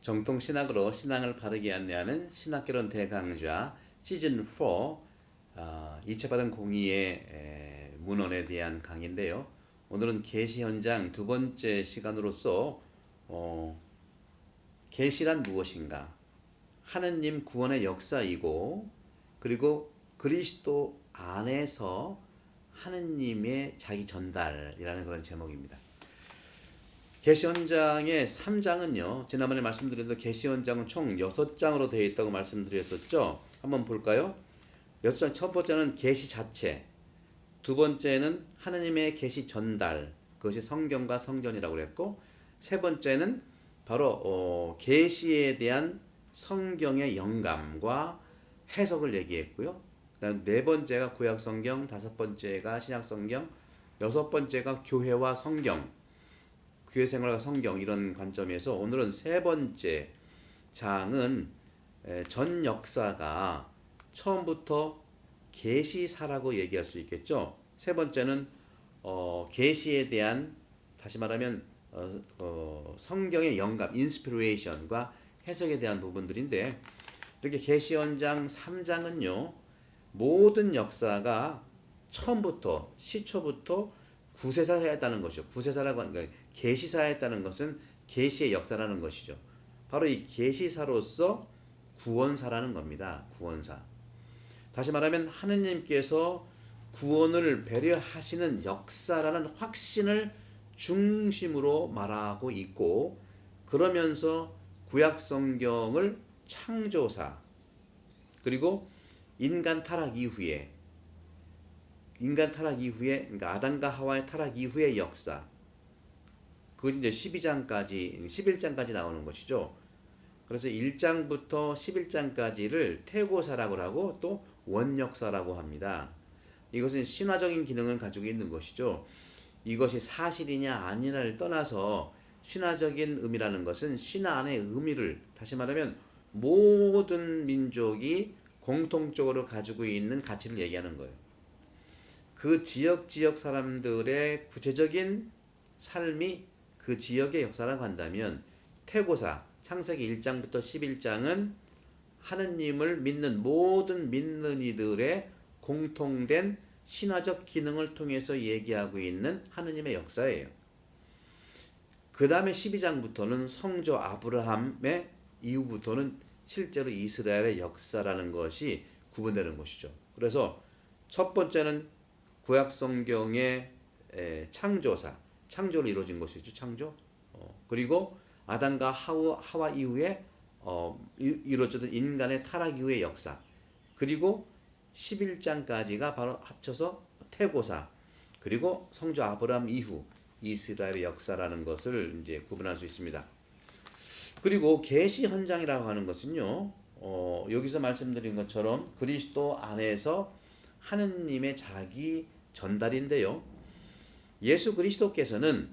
정통 신학으로 신앙을 바르게 안내하는 신학개론 대강좌 시즌 4 이체받은 공의의 문헌에 대한 강의인데요. 오늘은 계시 현장 두 번째 시간으로서 계시란 무엇인가, 하느님 구원의 역사이고, 그리고 그리스도 안에서 하느님의 자기 전달이라는 그런 제목입니다. 계시 현장의 3장은요. 지난번에 말씀드린 대로 계시 현장은 총 6장으로 되어 있다고 말씀드렸었죠. 한번 볼까요? 6장 첫 번째는 계시 자체, 두 번째는 하느님의 계시 전달, 그것이 성경과 성전이라고 그랬고, 세 번째는 바로 계시에 대한 성경의 영감과 해석을 얘기했고요. 그다음 네 번째가 구약 성경, 다섯 번째가 신약 성경, 여섯 번째가 교회와 성경, 교회 생활과 성경, 이런 관점에서 오늘은 세 번째 장은 전 역사가 처음부터 계시사라고 얘기할 수 있겠죠. 세 번째는 계시에 대한, 다시 말하면 성경의 영감, 인스피레이션과 해석에 대한 부분들인데, 이렇게 계시 현장 3장은요. 모든 역사가 처음부터 시초부터 구세사였다는 것이죠. 구세사라고 하는 건, 계시사였다는 것은 계시의 역사라는 것이죠. 바로 이 계시사로서 구원사라는 겁니다. 구원사. 다시 말하면 하느님께서 구원을 배려하시는 역사라는 확신을 중심으로 말하고 있고, 그러면서 구약 성경을 창조사, 그리고 인간 타락 이후에, 그러니까 아담과 하와의 타락 이후의 역사, 그것이 이제 11장까지 나오는 것이죠. 그래서 1장부터 11장까지를 태고사라고 하고 또 원역사라고 합니다. 이것은 신화적인 기능을 가지고 있는 것이죠. 이것이 사실이냐 아니냐를 떠나서 신화적인 의미라는 것은 신화 안의 의미를, 다시 말하면 모든 민족이 공통적으로 가지고 있는 가치를 얘기하는 거예요. 그 지역 사람들의 구체적인 삶이 그 지역의 역사라고 한다면, 태고사, 창세기 1장부터 11장은 하느님을 믿는 모든 믿는 이들의 공통된 신화적 기능을 통해서 얘기하고 있는 하느님의 역사예요. 그 다음에 12장부터는 성조 아브라함의 이후부터는 실제로 이스라엘의 역사라는 것이 구분되는 것이죠. 그래서 첫 번째는 구약 성경의 창조사, 창조로 이루어진 것이죠. 창조. 그리고 아담과 하와 이후에 이루어졌던 인간의 타락 이후의 역사, 그리고 11장까지가 바로 합쳐서 태고사, 그리고 성조 아브라함 이후 이스라엘의 역사라는 것을 이제 구분할 수 있습니다. 그리고 계시 현장이라고 하는 것은요, 여기서 말씀드린 것처럼 그리스도 안에서 하느님의 자기 전달인데요. 예수 그리스도께서는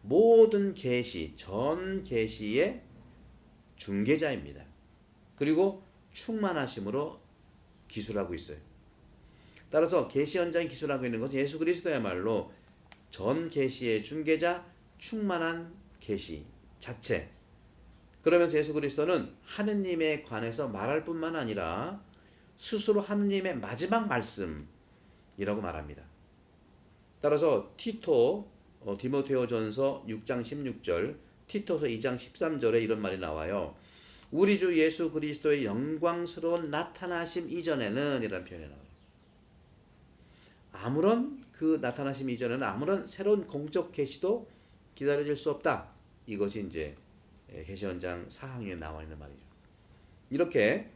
모든 계시, 전 계시의 중개자입니다. 그리고 충만하심으로 기술하고 있어요. 따라서 계시 현장 기술하고 있는 것은 예수 그리스도야말로 전 계시의 중개자, 충만한 계시 자체. 그러면서 예수 그리스도는 하느님에 관해서 말할 뿐만 아니라 스스로 하느님의 마지막 말씀이라고 말합니다. 따라서 디모데후전서 6장 16절, 티토서 2장 13절에 이런 말이 나와요. 우리 주 예수 그리스도의 영광스러운 나타나심 이전에는, 이라는 표현이 나와요. 아무런 그 나타나심 이전에는 아무런 새로운 공적 계시도 기다려질 수 없다. 이것이 이제 계시 현장 4항에 나와 있는 말이죠. 이렇게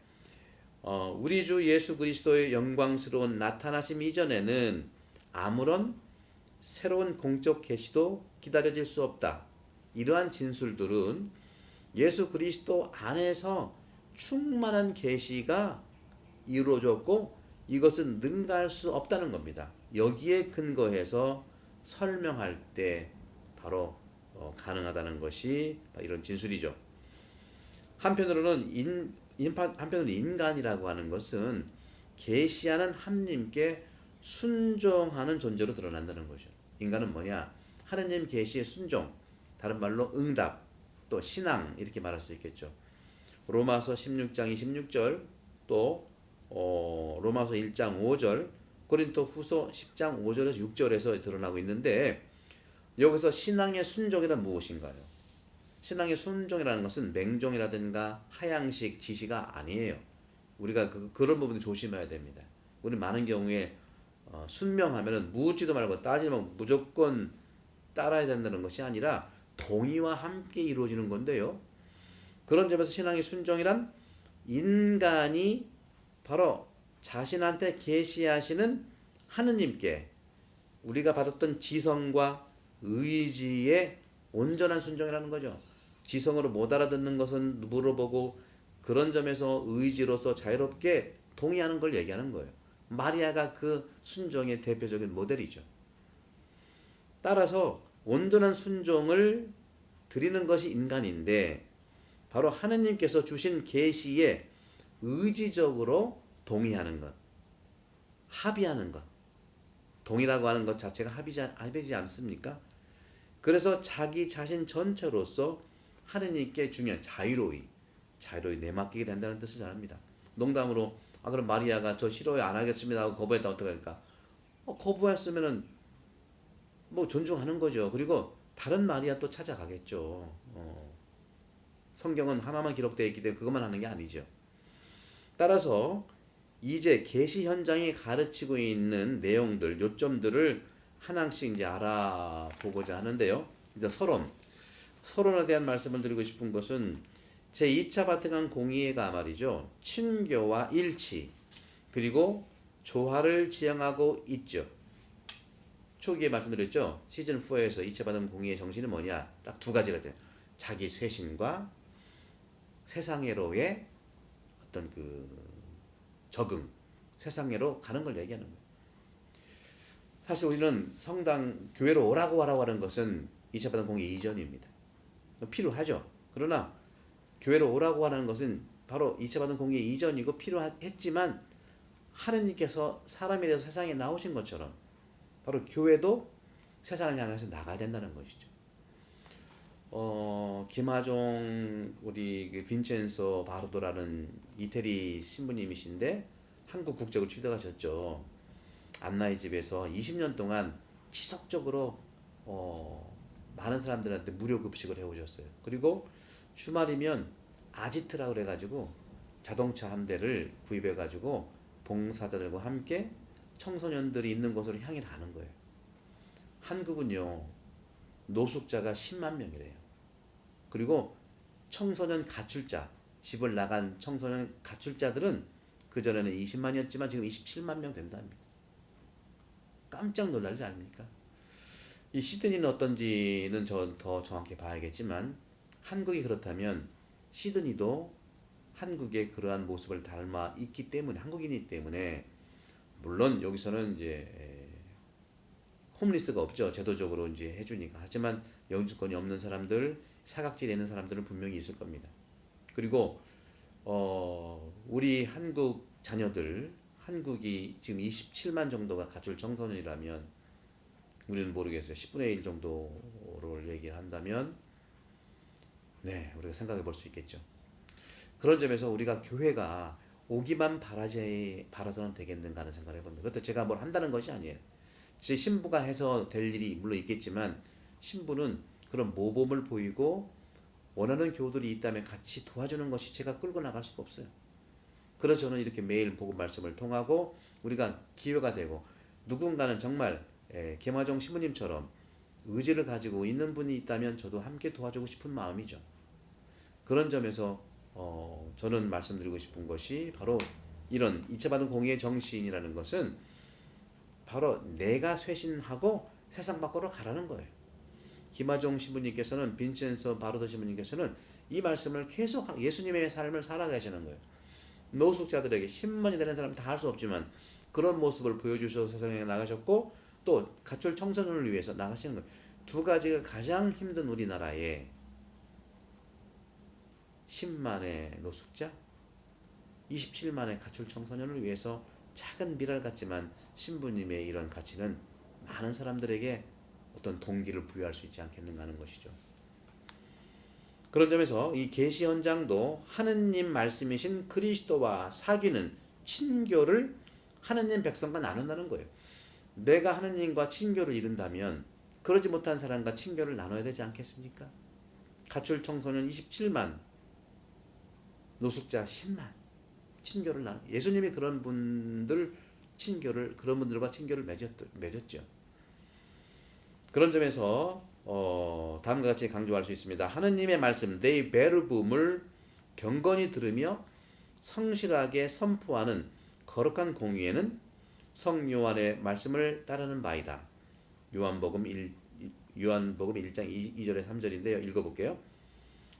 우리 주 예수 그리스도의 영광스러운 나타나심 이전에는 아무런 새로운 공적 계시도 기다려질 수 없다. 이러한 진술들은 예수 그리스도 안에서 충만한 계시가 이루어졌고, 이것은 능가할 수 없다는 겁니다. 여기에 근거해서 설명할 때 바로 가능하다는 것이 이런 진술이죠. 한편으로는 인간이라고 하는 것은 계시하는 하느님께 순종하는 존재로 드러난다는 거죠. 인간은 뭐냐? 하느님 계시의 순종, 다른 말로 응답. 또 신앙 이렇게 말할 수 있겠죠. 로마서 16장 26절 또 로마서 1장 5절 고린도 후서 10장 5절에서 6절에서 드러나고 있는데 여기서 신앙의 순종이란 무엇인가요? 신앙의 순종이라는 것은 맹종이라든가 하향식 지시가 아니에요. 우리가 그런 부분을 조심해야 됩니다. 우리 많은 경우에 순명하면은 묻지도 말고 따지지 말고 무조건 따라야 된다는 것이 아니라 동의와 함께 이루어지는 건데요. 그런 점에서 신앙의 순종이란 인간이 바로 자신한테 계시하시는 하느님께 우리가 받았던 지성과 의지의 온전한 순종이라는 거죠. 지성으로 못 알아듣는 것은 물어보고 그런 점에서 의지로서 자유롭게 동의하는 걸 얘기하는 거예요. 마리아가 그 순종의 대표적인 모델이죠. 따라서 온전한 순종을 드리는 것이 인간인데 바로 하느님께서 주신 계시에 의지적으로 동의하는 것, 합의하는 것. 동의라고 하는 것 자체가 합의지 않습니까? 그래서 자기 자신 전체로서 하느님께 중요한 자유로이 내맡기게 된다는 뜻을 전합니다. 농담으로 그럼 마리아가 저 싫어요 안 하겠습니다 하고 거부했다 어떡할까? 거부했으면은 뭐 존중하는 거죠. 그리고 다른 마리아 또 찾아가겠죠. 성경은 하나만 기록되어 있기 때문에 그것만 하는 게 아니죠. 따라서 이제 계시 현장이 가르치고 있는 내용들, 요점들을 하나씩 이제 알아보고자 하는데요. 이제 서론에 대한 말씀을 드리고 싶은 것은 제2차 바티칸 공의회가 말이죠. 친교와 일치 그리고 조화를 지향하고 있죠. 초기에 말씀드렸죠. 시즌 4에서 2차 바티칸 공의회 정신은 뭐냐? 딱 두 가지가 돼요. 자기 쇄신과 세상애로의 어떤 적응, 세상애로 가는 걸 얘기하는 거예요. 사실 우리는 성당, 교회로 오라고 하는 것은 2차 바티칸 공의회 이전입니다. 필요하죠. 그러나 교회로 오라고 하는 것은 바로 2차 바티칸 공의회 이전이고 필요했지만 하느님께서 사람이 돼서 세상에 나오신 것처럼 바로 교회도 세상을 향해서 나가야 된다는 것이죠. 김하종 우리 빈첸소 바르도라는 이태리 신부님이신데 한국 국적을 취득하셨죠. 안나의 집에서 20년 동안 지속적으로 많은 사람들한테 무료 급식을 해오셨어요. 그리고 주말이면 아지트라고 그래가지고 자동차 한 대를 구입해가지고 봉사자들과 함께 청소년들이 있는 곳으로 향해 가는 거예요. 한국은요 노숙자가 10만 명이래요. 그리고 청소년 가출자, 집을 나간 청소년 가출자들은 그전에는 20만이었지만 지금 27만 명 된답니다. 깜짝 놀랄 일 아닙니까? 이 시드니는 어떤지는 더 정확히 봐야겠지만 한국이 그렇다면 시드니도 한국의 그러한 모습을 닮아 있기 때문에 한국인이기 때문에 물론 여기서는 이제 홈리스가 없죠. 제도적으로 이제 해주니까. 하지만 영주권이 없는 사람들, 사각지대에 있는 사람들은 분명히 있을 겁니다. 그리고 우리 한국 자녀들, 한국이 지금 27만 정도가 가출 청소년이라면 우리는 모르겠어요. 10분의 1 정도를 얘기한다면 네, 우리가 생각해 볼 수 있겠죠. 그런 점에서 우리가 교회가 오기만 바라서는 되겠는가 하는 생각을 해봅니다. 그것도 제가 뭘 한다는 것이 아니에요. 제 신부가 해서 될 일이 물론 있겠지만 신부는 그런 모범을 보이고 원하는 교우들이 있다면 같이 도와주는 것이 제가 끌고 나갈 수가 없어요. 그래서 저는 이렇게 매일 복음 말씀을 통하고 우리가 기회가 되고 누군가는 정말 김하종 신부님처럼 의지를 가지고 있는 분이 있다면 저도 함께 도와주고 싶은 마음이죠. 그런 점에서 저는 말씀드리고 싶은 것이 바로 이런 2차 바티칸 공의회 정신이라는 것은 바로 내가 쇄신하고 세상 밖으로 가라는 거예요. 김하종 신부님께서는 빈첸소 바르도 신부님께서는 이 말씀을 계속 예수님의 삶을 살아가시는 거예요. 노숙자들에게 10만이 되는 사람 다 할 수 없지만 그런 모습을 보여주셔서 세상에 나가셨고 또 가출 청소년을 위해서 나가시는 거예요. 두 가지가 가장 힘든 우리나라에 10만의 노숙자, 27만의 가출 청소년을 위해서 작은 미랄 같지만 신부님의 이런 가치는 많은 사람들에게 어떤 동기를 부여할 수 있지 않겠는가 하는 것이죠. 그런 점에서 이 계시 현장도 하느님 말씀이신 그리스도와 사귀는 친교를 하느님 백성과 나눈다는 거예요. 내가 하느님과 친교를 이룬다면 그러지 못한 사람과 친교를 나눠야 되지 않겠습니까? 가출 청소년 27만, 노숙자 10만 친교를 나눠. 예수님이 그런 분들과 친교를 맺었죠. 그런 점에서 다음과 같이 강조할 수 있습니다. 하느님의 말씀, 네 베르붐을 경건히 들으며 성실하게 선포하는 거룩한 공의에는 성요한의 말씀을 따르는 바이다. 요한복음 1장 2절에 3절인데요. 읽어볼게요.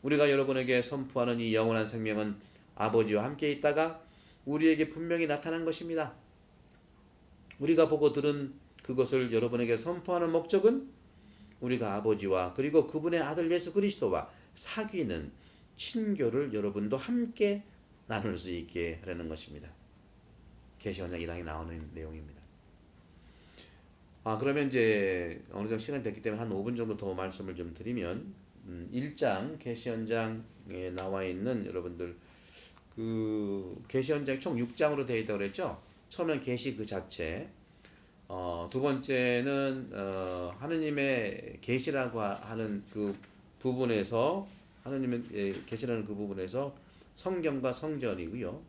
우리가 여러분에게 선포하는 이 영원한 생명은 아버지와 함께 있다가 우리에게 분명히 나타난 것입니다. 우리가 보고 들은 그것을 여러분에게 선포하는 목적은 우리가 아버지와 그리고 그분의 아들 예수 그리스도와 사귀는 친교를 여러분도 함께 나눌 수 있게 하려는 것입니다. 계시원장 1장에 나오는 내용입니다. 그러면 이제 어느 정도 시간이 됐기 때문에 한 5분 정도 더 말씀을 좀 드리면 1장 계시현장에 나와 있는 여러분들 그 계시현장이 총 6장으로 되어 있다고 그랬죠. 처음엔 계시 그 자체, 두 번째는 하느님의 계시라고 하는 그 부분에서 하느님의 계시라는 그 부분에서 성경과 성전이고요.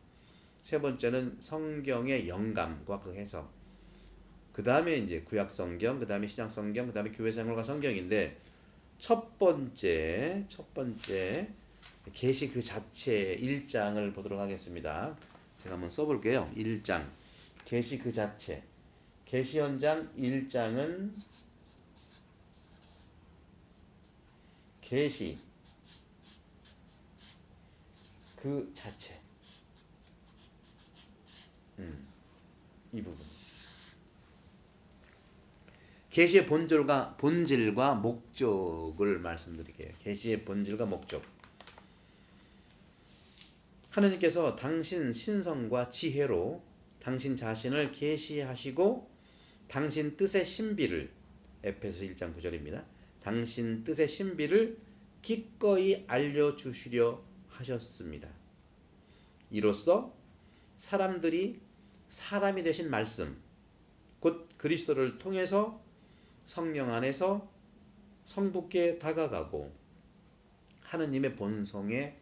세 번째는 성경의 영감과 그 해석. 그 다음에 이제 구약 성경, 그 다음에 신약 성경, 그 다음에 교회 생활과 성경인데 첫 번째 계시 그 자체 1장을 보도록 하겠습니다. 제가 한번 써볼게요. 1장 계시 그 자체. 계시 현장 1장은 계시 그 자체. 이 부분. 계시의 본질과 목적을 말씀드릴게요. 계시의 본질과 목적. 하느님께서 당신 신성과 지혜로 당신 자신을 계시하시고 당신 뜻의 신비를, 에베소 1장 9절입니다. 당신 뜻의 신비를 기꺼이 알려주시려 하셨습니다. 이로써 사람들이 사람이 되신 말씀, 곧 그리스도를 통해서 성령 안에서 성부께 다가가고 하느님의 본성에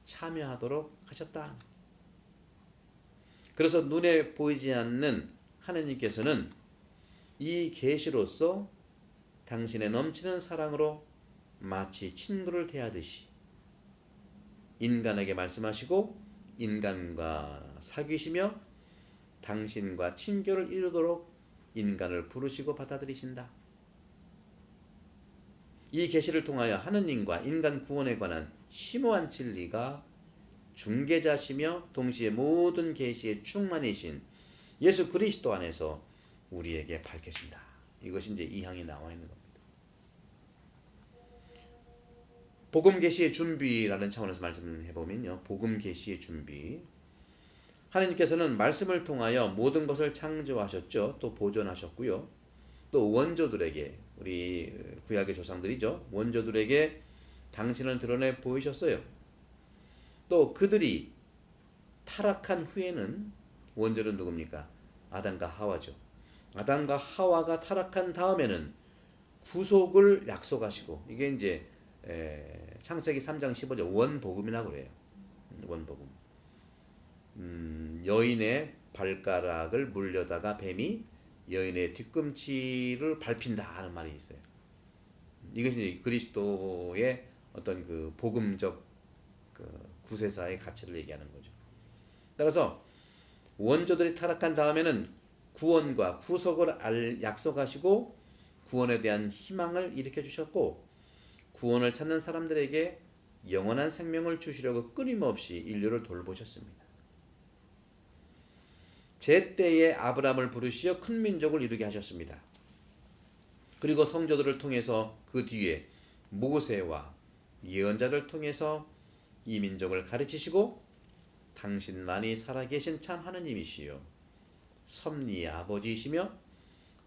참여하도록 하셨다. 그래서 눈에 보이지 않는 하느님께서는 이 계시로서 당신의 넘치는 사랑으로 마치 친구를 대하듯이 인간에게 말씀하시고 인간과 사귀시며 당신과 친교를 이루도록 인간을 부르시고 받아들이신다. 이 계시를 통하여 하느님과 인간 구원에 관한 심오한 진리가 중개자시며 동시에 모든 계시의 충만이신 예수 그리스도 안에서 우리에게 밝혀진다. 이것이 이제 이 항에 나와 있는 겁니다. 복음 계시의 준비라는 차원에서 말씀해 보면요. 복음 계시의 준비. 하나님께서는 말씀을 통하여 모든 것을 창조하셨죠. 또 보존하셨고요. 또 원조들에게, 우리 구약의 조상들이죠. 원조들에게 당신을 드러내 보이셨어요. 또 그들이 타락한 후에는 원조는 누굽니까? 아담과 하와죠. 아담과 하와가 타락한 다음에는 구속을 약속하시고, 이게 이제 창세기 3장 15절 원복음이라고 그래요. 원복음. 여인의 발가락을 물려다가 뱀이 여인의 뒤꿈치를 밟힌다 하는 말이 있어요. 이것이 그리스도의 어떤 그 복음적 그 구세사의 가치를 얘기하는 거죠. 따라서 원조들이 타락한 다음에는 구원과 구속을 약속하시고 구원에 대한 희망을 일으켜 주셨고, 구원을 찾는 사람들에게 영원한 생명을 주시려고 끊임없이 인류를 돌보셨습니다. 제때에 아브라함을 부르시어 큰 민족을 이루게 하셨습니다. 그리고 성도들을 통해서 그 뒤에 모세와 예언자를 통해서 이 민족을 가르치시고 당신만이 살아계신 참 하느님이시요 섭리의 아버지이시며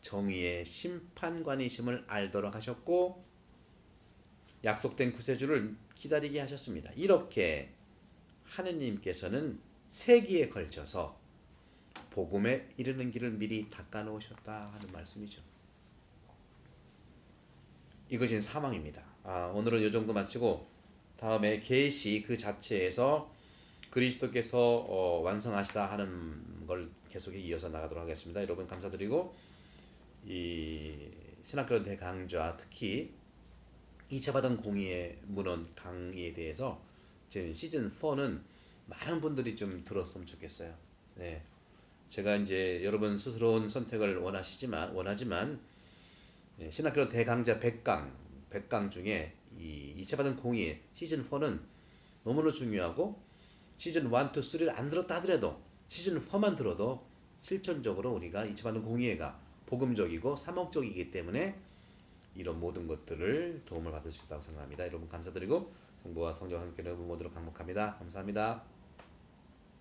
정의의 심판관이심을 알도록 하셨고, 약속된 구세주를 기다리게 하셨습니다. 이렇게 하느님께서는 세기에 걸쳐서 복음에 이르는 길을 미리 닦아 놓으셨다 하는 말씀이죠. 이것이 사망입니다. 오늘은 이 정도 마치고 다음에 계시 그 자체에서 그리스도께서 완성하시다 하는 걸 계속 이어서 나가도록 하겠습니다. 여러분 감사드리고 이 신학교론 대강좌 특히 2차 받은 공의의 문헌 강의에 대해서 지금 시즌 4는 많은 분들이 좀 들었으면 좋겠어요. 네. 제가 이제 여러분 스스로운 선택을 원하지만 신학교 대강좌 100강 중에 이 2차 받은 공의 시즌 4는 너무나 중요하고 시즌 1, 2, 3를 안 들었다 하더라도 시즌 4만 들어도 실천적으로 우리가 2차 받은 공의가 복음적이고 사목적이기 때문에 이런 모든 것들을 도움을 받을 수 있다고 생각합니다. 여러분 감사드리고 성부와 성령과 함께 여러분 모두로 강복합니다. 감사합니다.